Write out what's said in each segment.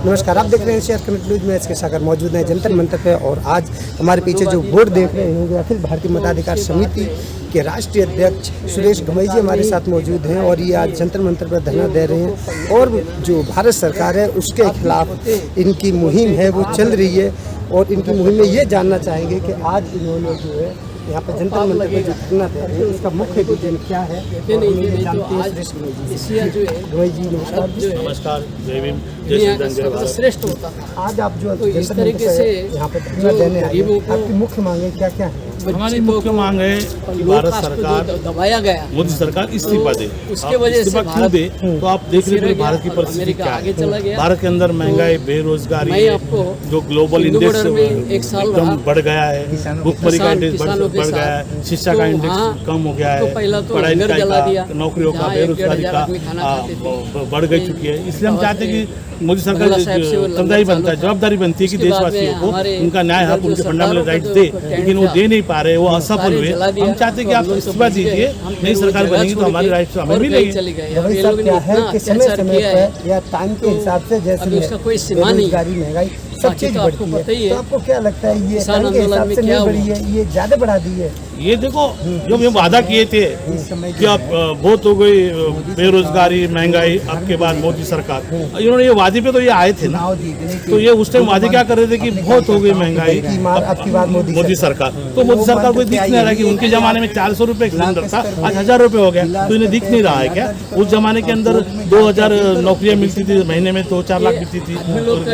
नमस्कार, आप देख रहे हैं एशिया कनेक्ट न्यूज में। इसके सागर मौजूद हैं जंतर मंतर पे और आज हमारे पीछे जो बोर्ड देख रहे होंगे अखिल भारतीय मताधिकार समिति के राष्ट्रीय अध्यक्ष सुरेश घमई जी हमारे साथ मौजूद हैं और ये आज जंतर मंतर पर धरना दे रहे हैं और जो भारत सरकार है उसके खिलाफ इनकी मुहिम है वो चल रही है और इनकी मुहिम में ये जानना चाहेंगे कि आज इन्होंने जो है यहाँ पर जंतर मंतर पे जो धरना दे रहे हैं इसका मुख्य विजन क्या है। नमस्कार, जय भीम, जय श्री श्रेष्ठ होता है। आज आप जो तो इस तरीके से यहाँ पे धरना देने आए हैं, आपकी मुख्य मांगे क्या क्या है? हमारी मुख्य मांग है कि भारत सरकार दबाया गया, मोदी सरकार इस्तीफा दे। उसके वजह से क्यों दे तो आप देख रहे हैं भारत की परिस्थिति क्या है। भारत के अंदर महंगाई, बेरोजगारी, जो ग्लोबल इंडेक्स एकदम बढ़ गया है, भुखमरी का इंडेक्स बढ़ गया है, शिक्षा का इंडेक्स कम हो गया है, पढ़ाई लिखाई का, नौकरियों का, बेरोजगारी का बढ़ गई चुकी है। इसलिए हम चाहते हैं कि मोदी सरकार जिम्मेदारी बनता है, जवाबदारी बनती है कि देशवासियों को उनका न्याय हक, उनके फंडामेंटल राइट दे, लेकिन वो दे नहीं पा रहे, वो असफल हुए। हम चाहते हैं कि आप इस्तीफा दीजिए, नई सरकार बनेगी तो हमारे राइट हमें मिलेंगे। क्या है कि समय समय पर या टाइम के हिसाब से जैसे बेरोजगारी, महंगाई सब चीज बढ़ती है, तो आपको क्या लगता है ये टाइम के हिसाब से नहीं बढ़ी है, ये ज्यादा बढ़ा दी है? ये देखो, जो हम वादा किए थे कि अब बहुत हो गई बेरोजगारी, महंगाई, आपके बाद मोदी सरकार, इन्होंने ये वादे पे तो ये आए थे ना, तो ये उस टाइम वादे क्या कर रहे थे कि बहुत हो गई महंगाई, आपकी बात मोदी सरकार, तो मोदी सरकार को दिख नहीं रहा कि उनके जमाने में 400 रुपए सिलेंडर था, आज 1000 रुपए हो गया, तो इन्हें दिख नहीं रहा है क्या? उस जमाने के अंदर 2000 नौकरियां मिलती थी महीने में, 2-4 लाख मिलती थी,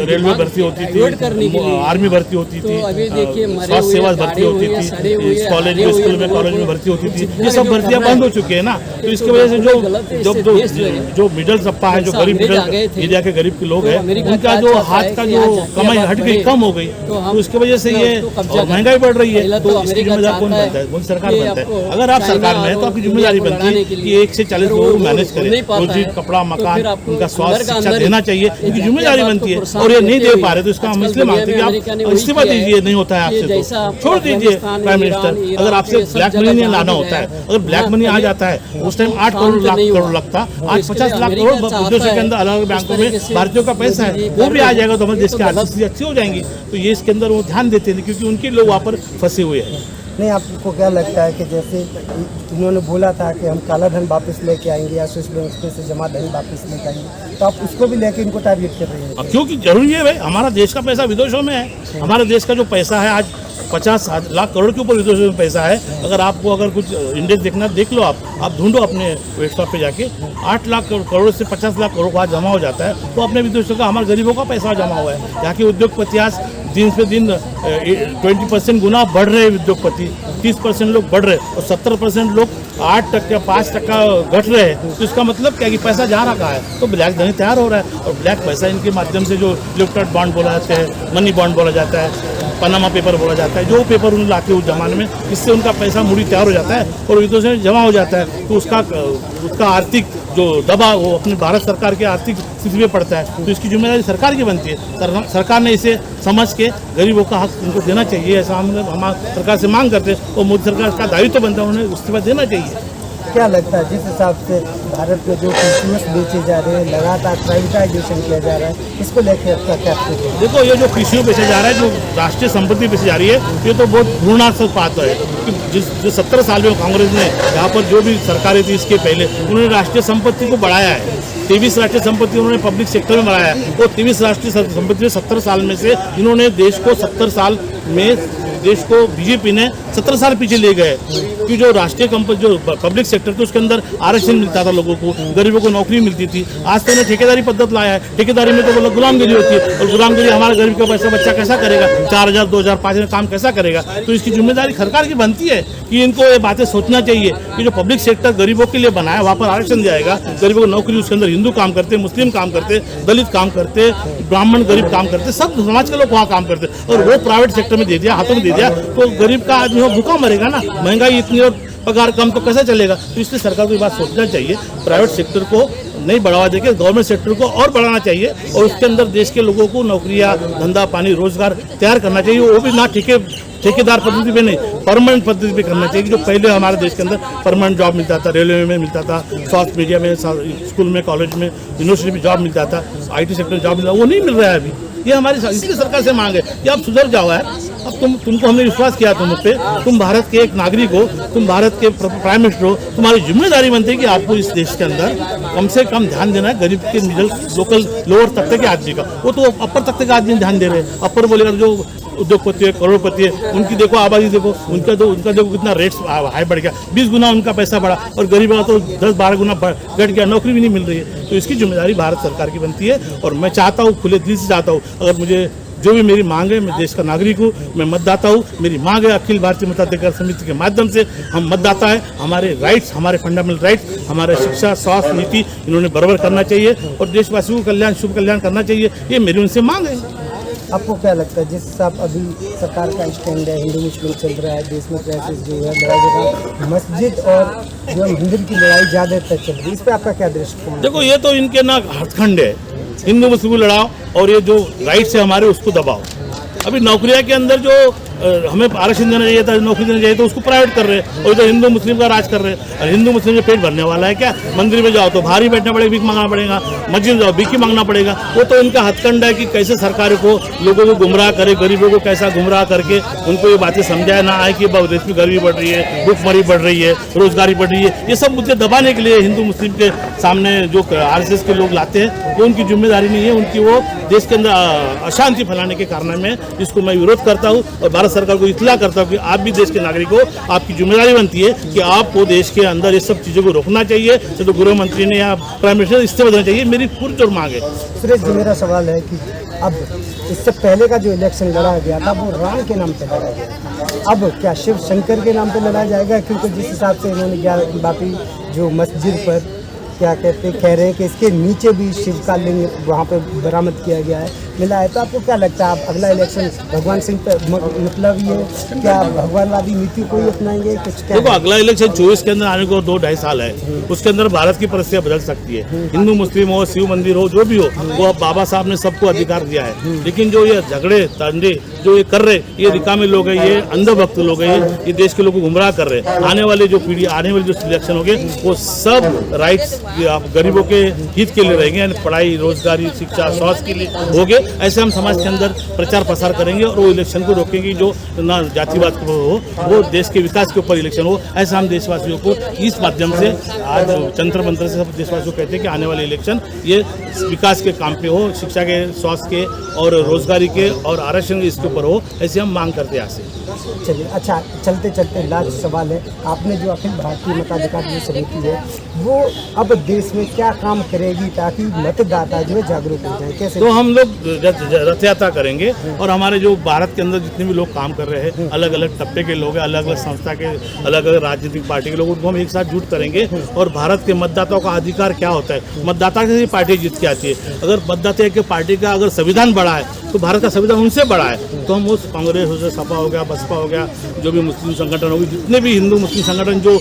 रेलवे भर्ती होती थी, आर्मी भर्ती होती थी, स्वास्थ्य सेवा भर्ती होती थी, कॉलेज स्कूल में, कॉलेज में भर्ती होती थी। ये सब भर्तियां बंद हो चुकी है ना, तो इसकी वजह से जो मिडिल तबका है, जो गरीब मिडिल एरिया के गरीब के लोग हैं, उनका जो हाथ का जो कमाई हट गई, कम हो गई, तो इसकी वजह से ये महंगाई बढ़ रही है। तो इसकी जिम्मेदार कौन बनता है? मोदी सरकार बनता है। अगर आप सरकार में है तो आपकी जिम्मेदारी बनती है कि 1 से 40 लोगों को मैनेज करें, रोजी, कपड़ा, मकान, उनका स्वास्थ्य, शिक्षा देना चाहिए, उनकी जिम्मेदारी बनती है। और ये नहीं दे पा रहे तो इसका हम इसलिए मांगते हैं कि आप इस्तीफा दीजिए, नहीं होता है आपसे तो छोड़ दीजिए प्राइम मिनिस्टर। अगर आपसे ब्लैक मनी नहीं लाना होता है, अगर ब्लैक मनी आ जाता है, उस टाइम 8 करोड़ लगता, आज 50 लाख करोड़ विदेशों के अंदर अलग अलग बैंकों में भारतीयों का पैसा है, वो भी आ जाएगा तो हमारे देश की आर्थिक स्थिति अच्छी हो जाएंगी। तो ये इसके अंदर वो ध्यान देते हैं क्योंकि उनके लोग वहाँ पर फंसे हुए हैं। नहीं, आपको क्या लगता है कि जैसे इन्होंने बोला था कि हम काला धन वापस लेके आएंगे या स्विस बैंक से जमा धन वापस लेके आएंगे, तो आप उसको भी लेके इनको टारगेट कर रहे हैं? क्योंकि जरूरी है भाई, हमारा देश का पैसा विदेशों में है। हमारे देश का जो पैसा है आज 50 लाख करोड़ के ऊपर विदेशों में पैसा है। अगर आपको अगर कुछ इंडेक्स देखना, देख लो, आप ढूंढो अपने वेबसाइट पे जाके, 8 लाख करोड़ से 50 लाख करोड़ वहाँ जमा हो जाता है। तो अपने विदेशों का, हमारे गरीबों का पैसा जमा हुआ है। यहाँ के उद्योगपति आज दिन पे दिन 20% गुना बढ़ रहे हैं, उद्योगपति 30% लोग बढ़ रहे हैं और 70% लोग 8%, 5% घट रहे हैं। तो इसका मतलब क्या कि पैसा जा रहा है, तो ब्लैक धनी तैयार हो रहा है। और ब्लैक पैसा इनके माध्यम से जो इलेक्ट्रॉनिक बॉन्ड बोला जाता है, मनी बॉन्ड बोला जाता है, पनामा पेपर बोला जाता है, जो पेपर उन्हें लाते उस जमाने में, इससे उनका पैसा मूड़ी तैयार हो जाता है और विदेशों में जमा हो जाता है। तो उसका आर्थिक जो दबाव वो अपने भारत सरकार के आर्थिक स्थिति में पड़ता है। तो इसकी जिम्मेदारी सरकार की बनती है। सरकार ने इसे समझ के गरीबों का हक उनको देना चाहिए, ऐसा हम सरकार से मांग करते हैं। और मोदी सरकार का दायित्व बनता है, उन्हें इस्तीफा देना चाहिए। क्या लगता है जिस हिसाब से भारत में जो कृषि बेचे जा रहे हैं, लगातार प्राइवेटाइजेशन किया जा रहा है, इसको लेकर आपका क्या? देखो, ये जो कृषि बेचा जा रहा है, जो राष्ट्रीय संपत्ति बेची जा रही है, ये तो बहुत घृणास्पद बात है कि जो 70 साल में कांग्रेस ने यहाँ पर जो भी सरकारें थी इसके पहले, उन्होंने राष्ट्रीय संपत्ति को बढ़ाया है। 23 राष्ट्रीय संपत्ति उन्होंने पब्लिक सेक्टर में बढ़ाया है। वो 23 राष्ट्रीय संपत्ति में 70 साल में से इन्होंने देश को 70 साल में देश को बीजेपी ने 17 साल पीछे ले गए कि जो राष्ट्रीय कंपनी, जो पब्लिक सेक्टर थे, उसके अंदर आरक्षण मिलता था लोगों को, गरीबों को नौकरी मिलती थी। आज तो उन्हें ठेकेदारी पद्धति लाया है। ठेकेदारी में तो बोला गुलामगिरी होती है, और गुलामगिरी हमारे गरीब का पैसा बच्चा कैसा करेगा? 4000, 2000, 5000 काम कैसा करेगा? तो इसकी जिम्मेदारी सरकार की बनती है कि इनको ये बातें सोचना चाहिए कि जो पब्लिक सेक्टर गरीबों के लिए बनाया, वहाँ पर आरक्षण जाएगा, गरीबों को नौकरी, उसके अंदर हिंदू काम करते, मुस्लिम काम करते, दलित काम करते, ब्राह्मण गरीब काम करते, सब समाज के लोग वहाँ काम करते, और वो प्राइवेट सेक्टर में दे दिया, हाथों में दे दिया, तो गरीब का आदमी वो भूखा मरेगा ना। महंगाई इतनी और पगार कम तो कैसे चलेगा? तो इसलिए सरकार को ये बात सोचना चाहिए, प्राइवेट सेक्टर को नहीं बढ़ावा देकर गवर्नमेंट सेक्टर को और बढ़ाना चाहिए और उसके अंदर देश के लोगों को नौकरियां, धंधा पानी, रोजगार तैयार करना चाहिए। वो भी ना ठेकेदार पद्धति पे नहीं, परमानेंट पद्धति पे करना चाहिए। जो पहले हमारे देश के अंदर परमानेंट जॉब मिलता था, रेलवे में मिलता था, स्वास्थ्य मीडिया में, स्कूल में, कॉलेज में, यूनिवर्सिटी में जॉब मिलता था, IT सेक्टर में जॉब मिलता था, वो नहीं मिल रहा है अभी। ये हमारी इसलिए सरकार से मांग है कि आप सुधर जाओ है। अब तुमको हमने विश्वास किया तुम पे, तुम भारत के एक नागरिक हो, तुम भारत के प्राइम मिनिस्टर हो, तुम्हारी जिम्मेदारी बनती है कि आपको इस देश के अंदर कम से कम ध्यान देना है गरीब के, मिडिल, लोकल, लोअर तबके के आदमी का। वो तो अपर तबके के आदमी ध्यान दे रहे हैं। अपर बोलेगा जो उद्योगपति है, करोड़पति है, उनकी देखो आबादी, देखो उनका देखो कितना रेट्स हाई बढ़ गया, 20 गुना उनका पैसा बढ़ा, और गरीब का तो 10-12 गुना घट गया, नौकरी भी नहीं मिल रही है। तो इसकी जिम्मेदारी भारत सरकार की बनती है। और मैं चाहता हूँ, खुले दिल से चाहता हूँ, अगर मुझे जो भी मेरी मांग है, मैं देश का नागरिक हूँ, मैं मतदाता हूँ, मेरी मांग है अखिल भारतीय मताधिकार समिति के माध्यम से हम मतदाता है, हमारे राइट्स, हमारे फंडामेंटल राइट्स, हमारे शिक्षा, स्वास्थ्य नीति इन्होंने बराबर करना चाहिए और देशवासियों को कल्याण, शुभ कल्याण करना चाहिए। ये मेरी उनसे मांग है। आपको क्या लगता है, जिस हिसाब अभी सरकार का स्टैंड है, हिंदू मुस्लिम चल रहा है, देश में क्राइसिस जो है, लड़ाई झगड़ा, मस्जिद और जो मंदिर की लड़ाई ज़्यादातर चल रही है, इस पर आपका क्या दृष्टिकोण? देखो, ये तो इनके ना हथखंड है, हिंदू मुस्लिम को लड़ाओ और ये जो राइट्स है हमारे उसको दबाओ। अभी नौकरियां के अंदर जो हमें आरक्षण देना चाहिए था, नौकरी देना चाहिए, तो उसको प्राइवेट कर रहे हैं और इधर हिंदू मुस्लिम का राज कर रहे हैं। और हिंदू मुस्लिम का पेट भरने वाला है क्या? मंदिर में जाओ तो भारी बैठना पड़ेगा, भीख मांगना पड़ेगा, मस्जिद जाओ भीख मांगना पड़ेगा। वो तो इनका हथकंड है कि कैसे सरकार को, लोगों को गुमराह करे, गरीबों को कैसा गुमराह करके उनको ये बातें समझाया ना आए कि देश में गरीबी बढ़ रही है, भूखमरी बढ़ रही है, रोजगारी बढ़ रही है। ये सब मुद्दे दबाने के लिए हिंदू मुस्लिम के सामने जो RSS के लोग लाते हैं, वो उनकी जिम्मेदारी नहीं है, उनकी वो देश के अंदर अशांति फैलाने के कारण में इसको मैं विरोध करता हूँ और भारत सरकार को इत्तला करता हूँ कि आप भी देश के नागरिक हो, आपकी जिम्मेदारी बनती है कि आपको देश के अंदर ये सब चीज़ों को रोकना चाहिए। तो गृह मंत्री ने या प्राइम मिनिस्टर इस्तीफा देना चाहिए, मेरी पूरी मांग है। सुरेश जी, मेरा सवाल है कि अब इससे पहले का जो इलेक्शन लड़ा गया था वो राम के नाम पे लड़ा गया, अब क्या शिव शंकर के नाम पे लड़ा जाएगा? क्योंकि जिस हिसाब से इन्होंने बाकी जो मस्जिद पर क्या कहते कह रहे हैं कि इसके नीचे भी शिव का लिंग वहाँ पे बरामद किया गया है, मिला है, तो आपको क्या लगता है, आप अगला इलेक्शन भगवान सिंह पे मतलब ये क्या भगवानवादी नीति को ही अपनाएंगे? कुछ क्या? देखो, अगला इलेक्शन 24 के अंदर आने को 2-2.5 साल है, उसके अंदर भारत की परिस्थितियां बदल सकती है। हिंदू मुस्लिम हो, शिव मंदिर हो, जो भी हो, वो अब बाबा साहब ने सबको अधिकार दिया है। लेकिन जो ये झगड़े तंडे जो ये कर रहे, ये रिकामे लोग हैं, ये अंधभक्त लोग हैं, ये देश के लोगों को गुमराह कर रहे हैं। आने वाले जो पीढ़ी, आने वाले जो इलेक्शन होंगे, वो सब राइट्स गरीबों के हित के लिए रहेंगे, पढ़ाई, रोजगारी, शिक्षा, स्वास्थ्य के लिए होंगे। ऐसे हम समाज के अंदर प्रचार प्रसार करेंगे और वो इलेक्शन को रोकेंगे जो ना जातिवाद को हो, वो देश के विकास के ऊपर इलेक्शन हो। ऐसा हम देशवासियों को इस माध्यम से आज जंतर मंत्र से सब देशवासियों को कहते हैं कि आने वाले इलेक्शन ये विकास के काम पे हो, शिक्षा के, स्वास्थ्य के और रोजगारी के और आरक्षण इसके ऊपर हो, ऐसे हम मांग करते हैं आज से। चलिए, अच्छा, चलते चलते लास्ट सवाल है, आपने जो अखिल भारतीय मताधिकार जो समिति है वो अब देश में क्या काम करेगी ताकि मतदाता जो है जागरूक हो जाए? कैसे? तो हम लोग रथ यात्रा करेंगे और हमारे जो भारत के अंदर जितने भी लोग काम कर रहे हैं, अलग अलग तबके के लोग हैं, अलग अलग संस्था के, अलग अलग राजनीतिक पार्टी के लोग, उनको हम एक साथ जुट करेंगे और भारत के मतदाताओं का अधिकार क्या होता है, मतदाता से ही पार्टी जीत के आती है। अगर मतदाता के पार्टी का अगर संविधान बड़ा है तो भारत का संविधान उनसे बड़ा है। तो हम उस कांग्रेस हो गया, सपा हो गया, बसपा हो गया, जो भी मुस्लिम संगठन होगी, जितने भी हिंदू मुस्लिम संगठन जो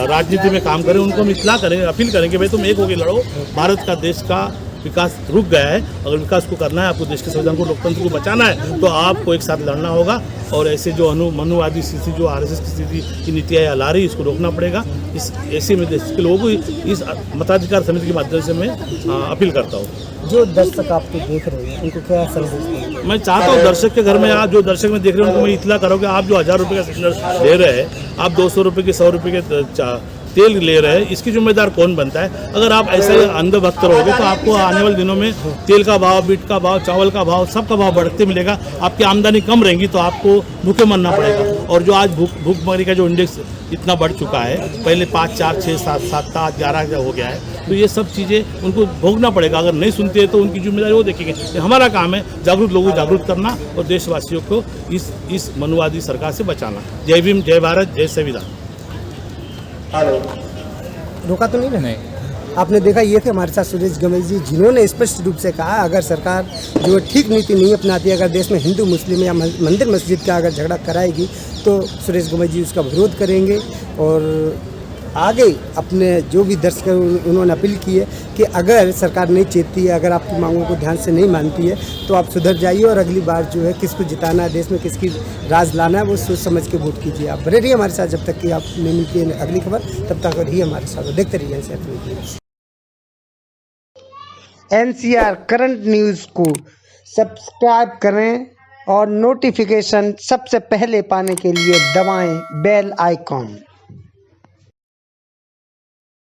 राजनीति में काम करें, उनको हम इत्तला करेंगे, अपील करेंगे, भाई तुम एक होकर लड़ो। भारत का, देश का विकास रुक गया है, अगर विकास को करना है, आपको देश के संविधान को, लोकतंत्र को बचाना है, तो आपको एक साथ लड़ना होगा। और ऐसे जो मनुवादी स्थिति, जो RSS की स्थिति की नीतियाँ ला रही, इसको रोकना पड़ेगा। इस ऐसे में देश के लोगों को इस मताधिकार समिति के माध्यम से मैं अपील करता हूँ। जो दर्शक आपको देख रहे हैं उनको क्या संदेश? मैं चाहता हूँ दर्शक के घर में, आप जो दर्शक में देख रहे हैं उनको मैं इत्तला करूँ कि आप जो 1000 रुपये का सिलेंडर ले रहे हैं, आप 200 रुपये के, 100 रुपये के तेल ले रहे हैं, इसकी जिम्मेदार कौन बनता है? अगर आप ऐसे अंधभक्त रहोगे तो आपको आने वाले दिनों में तेल का भाव, बीट का भाव, चावल का भाव, सबका भाव बढ़ते मिलेगा, आपकी आमदनी कम रहेगी, तो आपको भूखे मरना पड़ेगा। और जो आज भूखमरी का जो इंडेक्स इतना बढ़ चुका है, पहले 5, 4, 6, 7, 7, 8, 11 हो गया है, तो ये सब चीज़ें उनको भोगना पड़ेगा। अगर नहीं सुनते हैं तो उनकी जिम्मेदारी वो देखेंगे। हमारा काम है जागरूक लोगों को जागरूक करना और देशवासियों को इस मनुवादी सरकार से बचाना। जय भीम, जय भारत, जय संविधान। रोका तो नहीं? आपने देखा, ये थे हमारे साथ सुरेश गमई जी, जिन्होंने स्पष्ट रूप से कहा अगर सरकार जो ठीक नीति नहीं अपनाती, अगर देश में हिंदू मुस्लिम या मंदिर मस्जिद का अगर झगड़ा कराएगी तो सुरेश गमई जी उसका विरोध करेंगे और आगे अपने जो भी दर्शक उन्होंने अपील की है कि अगर सरकार नहीं चेतती है, अगर आपकी मांगों को ध्यान से नहीं मानती है तो आप सुधर जाइए और अगली बार जो है किसको जिताना है, देश में किसकी राज लाना है, वो सोच समझ के वोट कीजिए। आप बने रहिए हमारे साथ जब तक कि आप नहीं मिलती है अगली खबर, तब तक रहिए हमारे साथ, देखते रहिए NCR करंट न्यूज़ को सब्सक्राइब करें और नोटिफिकेशन सबसे पहले पाने के लिए दबाएं बेल आइकॉन।